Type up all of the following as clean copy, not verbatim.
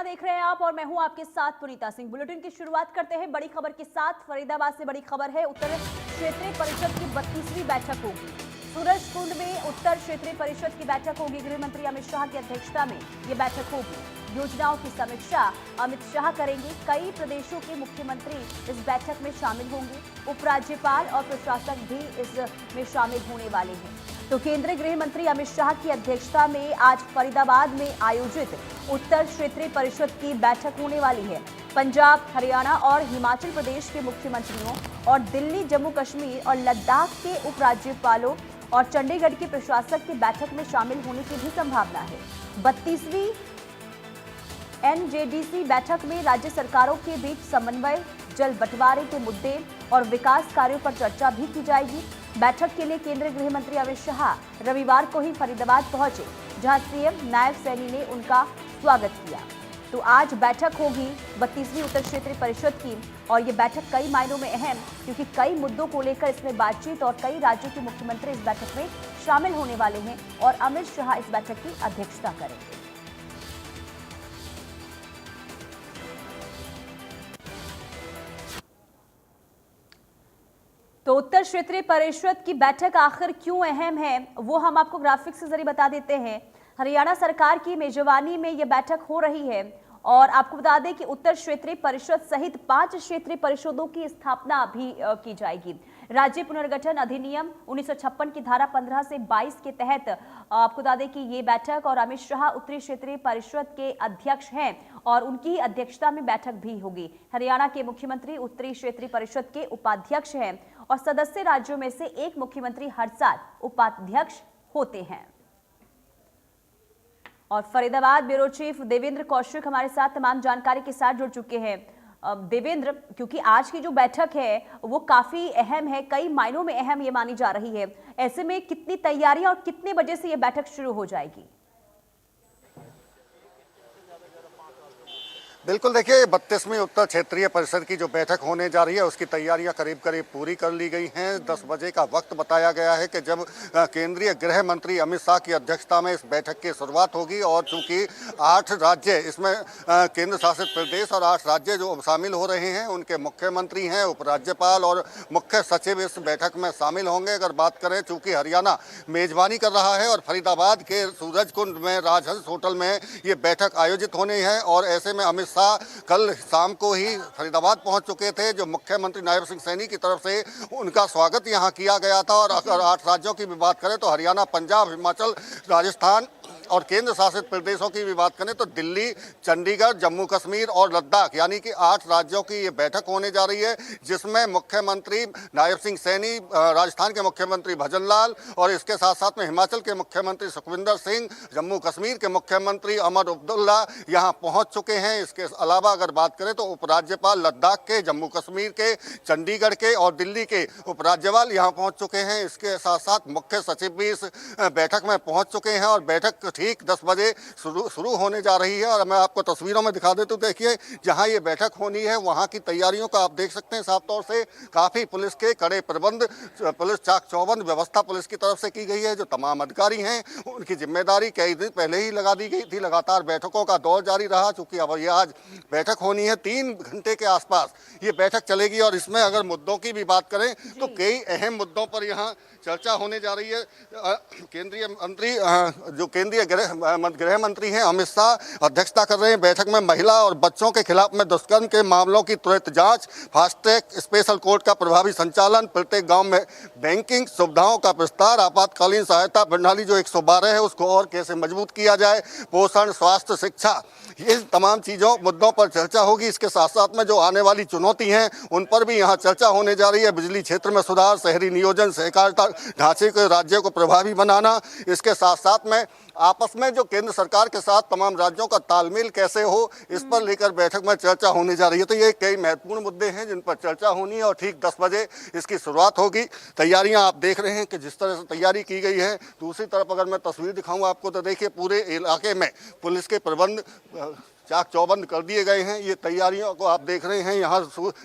देख रहे हैं आप और मैं हूं आपके साथ पुनीता सिंह। बुलेटिन की शुरुआत करते हैं बड़ी खबर के साथ। फरीदाबाद से बड़ी खबर है, उत्तर क्षेत्रीय परिषद की 32वीं बैठक होगी। सूरजकुंड में उत्तर क्षेत्रीय परिषद की बैठक होगी। गृह मंत्री अमित शाह की अध्यक्षता में ये बैठक होगी। योजनाओं की समीक्षा अमित शाह करेंगे। कई प्रदेशों के मुख्यमंत्री इस बैठक में शामिल होंगे। उपराज्यपाल और प्रशासक भी इसमें शामिल होने वाले हैं। तो केंद्रीय गृह मंत्री अमित शाह की अध्यक्षता में आज फरीदाबाद में आयोजित उत्तर क्षेत्रीय परिषद की बैठक होने वाली है। पंजाब, हरियाणा और हिमाचल प्रदेश के मुख्यमंत्रियों और दिल्ली, जम्मू कश्मीर और लद्दाख के उपराज्यपालों और चंडीगढ़ के प्रशासक की बैठक में शामिल होने की भी संभावना है। 32वीं एनजेडीसी बैठक में राज्य सरकारों के बीच समन्वय, जल बंटवारे के मुद्दे और विकास कार्यों पर चर्चा भी की जाएगी। बैठक के लिए केंद्रीय गृह मंत्री अमित शाह रविवार को ही फरीदाबाद पहुंचे, जहां सीएम नायब सैनी ने उनका स्वागत किया। तो आज बैठक होगी 32वीं उत्तर क्षेत्रीय परिषद की, और ये बैठक कई मायनों में अहम, क्योंकि कई मुद्दों को लेकर इसमें बातचीत और कई राज्यों के मुख्यमंत्री इस बैठक में शामिल होने वाले हैं और अमित शाह इस बैठक की अध्यक्षता करेंगे। तो उत्तर क्षेत्रीय परिषद की बैठक आखिर क्यों अहम है, वो हम आपको ग्राफिक्स के जरिए बता देते हैं। हरियाणा सरकार की मेजबानी में यह बैठक हो रही है और आपको बता दें कि उत्तर क्षेत्रीय परिषद सहित 5 क्षेत्रीय परिषदों की स्थापना भी की जाएगी। राज्य पुनर्गठन अधिनियम 1956 की धारा 15 से 22 के तहत आपको बता दें कि ये बैठक, और अमित शाह उत्तरी क्षेत्रीय परिषद के अध्यक्ष हैं और उनकी अध्यक्षता में बैठक भी होगी। हरियाणा के मुख्यमंत्री उत्तरी क्षेत्रीय परिषद के उपाध्यक्ष हैं और सदस्य राज्यों में से एक मुख्यमंत्री हर साल उपाध्यक्ष होते हैं। और फरीदाबाद ब्यूरो चीफ देवेंद्र कौशिक हमारे साथ तमाम जानकारी के साथ जुड़ चुके हैं। देवेंद्र, क्योंकि आज की जो बैठक है वो काफी अहम है, कई मायनों में अहम ये मानी जा रही है, ऐसे में कितनी तैयारियां और कितने बजे से ये बैठक शुरू हो जाएगी? बिल्कुल, देखिए 32वीं उत्तर क्षेत्रीय परिषद की जो बैठक होने जा रही है उसकी तैयारियां करीब करीब पूरी कर ली गई हैं। 10 बजे का वक्त बताया गया है कि जब केंद्रीय गृह मंत्री अमित शाह की अध्यक्षता में इस बैठक की शुरुआत होगी। और चूंकि 8 राज्य इसमें केंद्र शासित प्रदेश और 8 राज्य जो शामिल हो रहे हैं उनके मुख्यमंत्री हैं, उपराज्यपाल और मुख्य सचिव इस बैठक में शामिल होंगे। अगर बात करें, चूंकि हरियाणा मेजबानी कर रहा है और फरीदाबाद के सूरजकुंड में राजहंस होटल में ये बैठक आयोजित होनी है, और ऐसे में अमित कल शाम को ही फरीदाबाद पहुंच चुके थे। जो मुख्यमंत्री नायब सिंह सैनी की तरफ से उनका स्वागत यहां किया गया था। और अगर 8 राज्यों की भी बात करें तो हरियाणा, पंजाब, हिमाचल, राजस्थान और केंद्र शासित प्रदेशों की भी बात करें तो दिल्ली, चंडीगढ़, जम्मू कश्मीर और लद्दाख, यानी कि 8 राज्यों की ये बैठक होने जा रही है, जिसमें मुख्यमंत्री नायब सिंह सैनी, राजस्थान के मुख्यमंत्री भजन लाल और इसके साथ साथ में हिमाचल के मुख्यमंत्री सुखविंदर सिंह, जम्मू कश्मीर के मुख्यमंत्री अहमद अब्दुल्ला यहाँ पहुँच चुके हैं। इसके अलावा अगर बात करें तो उपराज्यपाल लद्दाख के, जम्मू कश्मीर के, चंडीगढ़ के और दिल्ली के उपराज्यपाल यहाँ पहुँच चुके हैं। इसके साथ साथ मुख्य सचिव भी इस बैठक में पहुँच चुके हैं और बैठक ठीक 10 बजे शुरू होने जा रही है। और मैं आपको तस्वीरों में दिखा देता हूं, देखिए जहां ये बैठक होनी है वहां की तैयारियों का आप देख सकते हैं साफ तौर से। काफ़ी पुलिस के कड़े प्रबंध, पुलिस चाक चौबंद व्यवस्था पुलिस की तरफ से की गई है। जो तमाम अधिकारी हैं उनकी जिम्मेदारी कई दिन पहले ही लगा दी गई थी। लगातार बैठकों का दौर जारी रहा, चूँकि अब ये आज बैठक होनी है। 3 घंटे के आसपास ये बैठक चलेगी और इसमें अगर मुद्दों की भी बात करें तो कई अहम मुद्दों पर यहाँ चर्चा होने जा रही है। केंद्रीय मंत्री, जो केंद्रीय गृह मंत्री हैं अमित शाह अध्यक्षता कर रहे हैं बैठक में। महिला और बच्चों के खिलाफ में दुष्कर्म के मामलों की त्वरित जांच, फास्ट ट्रैक स्पेशल कोर्ट का प्रभावी संचालन, प्रत्येक गांव में बैंकिंग सुविधाओं का विस्तार, आपातकालीन सहायता प्रणाली जो 112 है उसको और कैसे मजबूत किया जाए, पोषण, स्वास्थ्य, शिक्षा, ये तमाम चीज़ों मुद्दों पर चर्चा होगी। इसके साथ साथ में जो आने वाली चुनौती हैं उन पर भी यहाँ चर्चा होने जा रही है। बिजली क्षेत्र में सुधार, शहरी नियोजन, सहकारिता ढांचे के राज्यों को प्रभावी बनाना, इसके साथ साथ में आपस में जो केंद्र सरकार के साथ तमाम राज्यों का तालमेल कैसे हो, इस पर लेकर बैठक में चर्चा होने जा रही है। तो ये कई महत्वपूर्ण मुद्दे हैं जिन पर चर्चा होनी है और ठीक 10 बजे इसकी शुरुआत होगी। तैयारियां आप देख रहे हैं कि जिस तरह से तैयारी की गई है। दूसरी तरफ अगर मैं तस्वीर दिखाऊं आपको तो देखिए पूरे इलाके में पुलिस के प्रबंध चाक चौबंद कर दिए गए हैं। ये तैयारियों को आप देख रहे हैं, यहाँ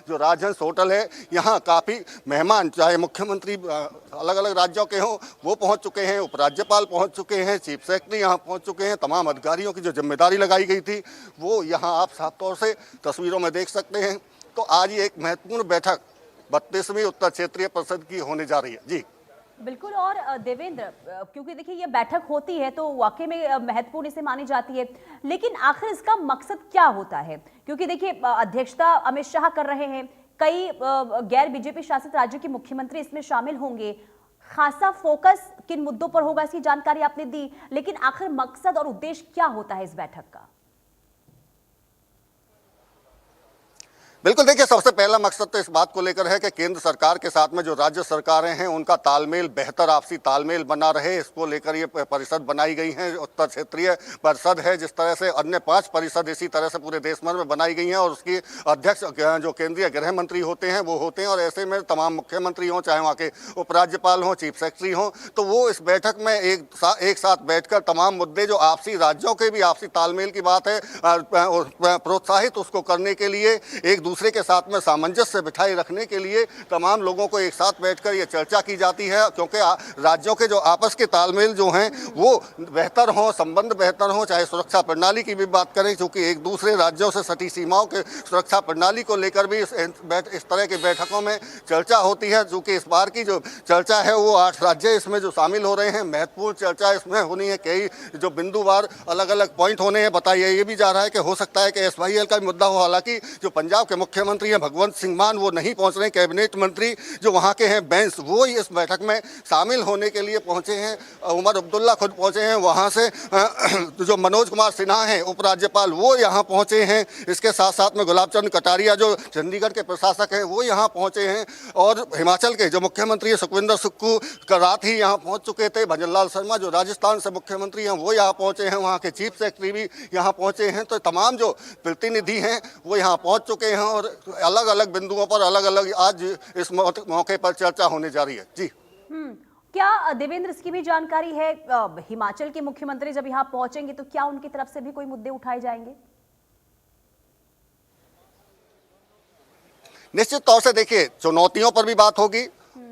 जो राजहंस होटल है, यहाँ काफ़ी मेहमान, चाहे मुख्यमंत्री अलग अलग राज्यों के हों, वो पहुँच चुके हैं, उपराज्यपाल पहुँच चुके हैं, चीफ सेक्रेटरी यहाँ पहुँच चुके हैं। तमाम अधिकारियों की जो जिम्मेदारी लगाई गई थी वो यहाँ आप साफ तौर से तस्वीरों में देख सकते हैं। तो आज ये एक महत्वपूर्ण बैठक 32वीं उत्तर क्षेत्रीय परिषद की होने जा रही है। जी बिल्कुल। और देवेंद्र, क्योंकि देखिए ये बैठक होती है तो वाकई में महत्वपूर्ण इसे मानी जाती है, लेकिन आखिर इसका मकसद क्या होता है? क्योंकि देखिए अध्यक्षता अमित शाह कर रहे हैं, कई गैर बीजेपी शासित राज्यों के मुख्यमंत्री इसमें शामिल होंगे, खासा फोकस किन मुद्दों पर होगा इसकी जानकारी आपने दी, लेकिन आखिर मकसद और उद्देश्य क्या होता है इस बैठक का? बिल्कुल, देखिए सबसे पहला मकसद तो इस बात को लेकर है कि केंद्र सरकार के साथ में जो राज्य सरकारें हैं उनका तालमेल, बेहतर आपसी तालमेल बना रहे, इसको लेकर ये परिषद बनाई गई है। उत्तर क्षेत्रीय परिषद है, जिस तरह से अन्य 5 परिषद इसी तरह से पूरे देश भर में बनाई गई हैं और उसकी अध्यक्ष जो केंद्रीय गृह मंत्री होते हैं वो होते हैं। और ऐसे में तमाम मुख्यमंत्री हों, चाहे वहाँ के उपराज्यपाल हों, चीफ सेक्रेटरी हों, तो वो इस बैठक में एक साथ बैठकर तमाम मुद्दे जो आपसी राज्यों के भी आपसी तालमेल की बात है प्रोत्साहित उसको करने के लिए, एक दूसरे के साथ में सामंजस्य बिठाए रखने के लिए तमाम लोगों को एक साथ बैठकर ये चर्चा की जाती है। क्योंकि राज्यों के जो आपस के तालमेल जो हैं वो बेहतर हों, संबंध बेहतर हों, चाहे सुरक्षा प्रणाली की भी बात करें, क्योंकि एक दूसरे राज्यों से सटी सीमाओं के सुरक्षा प्रणाली को लेकर भी इस तरह की बैठकों में चर्चा होती है। चूँकि इस बार की जो चर्चा है वो 8 राज्य इसमें जो शामिल हो रहे हैं, महत्वपूर्ण चर्चा इसमें होनी है। कई जो बिंदुवार अलग अलग पॉइंट होने हैं। बताइए, ये भी जा रहा है कि हो सकता है कि SYL का मुद्दा हो। हालांकि जो पंजाब के मुख्यमंत्री हैं भगवंत सिंह मान वो नहीं पहुंच रहे हैं। कैबिनेट मंत्री जो वहां के हैं बैंस, वो ही इस बैठक में शामिल होने के लिए पहुंचे हैं। उमर अब्दुल्ला खुद पहुंचे हैं वहां से। जो मनोज कुमार सिन्हा हैं उपराज्यपाल, वो यहां पहुंचे हैं। इसके साथ साथ में गुलाब चंद कटारिया जो चंडीगढ़ के प्रशासक हैं वो यहां पहुंचे हैं। और हिमाचल के जो मुख्यमंत्री सुखविंदर सुक्खू कल रात ही यहां पहुंच चुके थे। भजन लाल शर्मा जो राजस्थान से मुख्यमंत्री हैं वो यहाँ पहुंचे हैं। वहाँ के चीफ सेक्रेटरी भी यहाँ पहुंचे हैं। तो तमाम जो प्रतिनिधि हैं वो यहाँ पहुंच चुके हैं और अलग अलग बिंदुओं पर अलग अलग आज इस मौके पर चर्चा होने जा रही है। जी क्या देवेंद्र इसकी भी जानकारी है, हिमाचल के मुख्यमंत्री जब यहाँ पहुंचेंगे तो क्या उनकी तरफ से भी कोई मुद्दे उठाए जाएंगे? निश्चित तौर से देखिए चुनौतियों पर भी बात होगी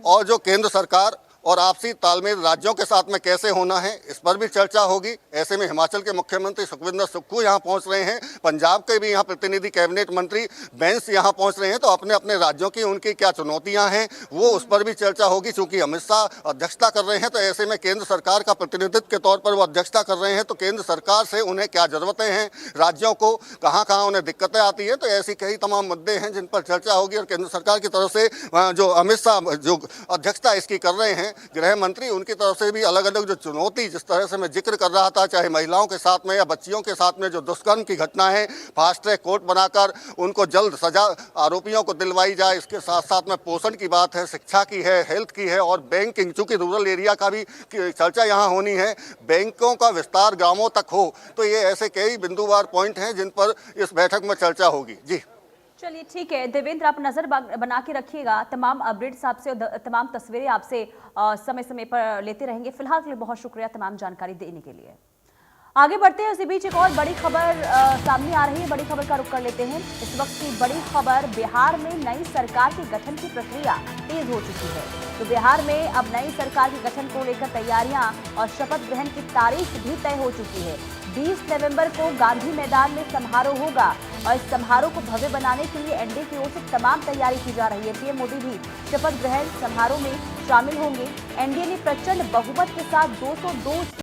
और जो केंद्र सरकार और आपसी तालमेल राज्यों के साथ में कैसे होना है इस पर भी चर्चा होगी। ऐसे में हिमाचल के मुख्यमंत्री सुखविंदर सुक्खू यहाँ पहुँच रहे हैं, पंजाब के भी यहाँ प्रतिनिधि कैबिनेट मंत्री बैंस यहाँ पहुँच रहे हैं। तो अपने अपने राज्यों की उनकी क्या चुनौतियाँ हैं वो उस पर भी चर्चा होगी। चूँकि अमित शाह अध्यक्षता कर रहे हैं तो ऐसे में केंद्र सरकार का प्रतिनिधित्व के तौर पर वो अध्यक्षता कर रहे हैं। तो केंद्र सरकार से उन्हें क्या ज़रूरतें हैं, राज्यों को कहाँ कहाँ उन्हें दिक्कतें आती हैं, तो ऐसी कई तमाम मुद्दे हैं जिन पर चर्चा होगी। और केंद्र सरकार की तरफ से जो अमित शाह जो अध्यक्षता इसकी कर रहे हैं गृह मंत्री, उनकी तरफ से भी अलग अलग जो चुनौती, जिस तरह से मैं जिक्र कर रहा था, चाहे महिलाओं के साथ में या बच्चियों के साथ में जो दुष्कर्म की घटना है, फास्ट ट्रैक कोर्ट बनाकर उनको जल्द सजा आरोपियों को दिलवाई जाए। इसके साथ साथ में पोषण की बात है, शिक्षा की है, हेल्थ की है और बैंकिंग, चूँकि रूरल एरिया का भी चर्चा यहाँ होनी है, बैंकों का विस्तार गाँवों तक हो। तो ये ऐसे कई बिंदुवार पॉइंट हैं जिन पर इस बैठक में चर्चा होगी। जी चलिए ठीक है देवेंद्र, आप नजर बना के रखिएगा, तमाम अपडेट्स आपसे, तमाम तस्वीरें आपसे समय समय पर लेते रहेंगे। फिलहाल के लिए बहुत शुक्रिया तमाम जानकारी देने के लिए। आगे बढ़ते हैं, इसी बीच एक और बड़ी खबर सामने आ रही है। बड़ी खबर का रुख कर लेते हैं। इस वक्त की बड़ी खबर, बिहार में नई सरकार के गठन की प्रक्रिया तेज हो चुकी है। तो बिहार में अब नई सरकार के गठन को लेकर तैयारियां और शपथ ग्रहण की तारीख भी तय हो चुकी है। 20 नवंबर को गांधी मैदान में समारोह होगा और इस समारोह को भव्य बनाने के लिए एनडीए की ओर से तमाम तैयारी की जा रही है। पीएम मोदी भी शपथ ग्रहण समारोह में शामिल होंगे। एनडीए ने प्रचंड बहुमत के साथ 202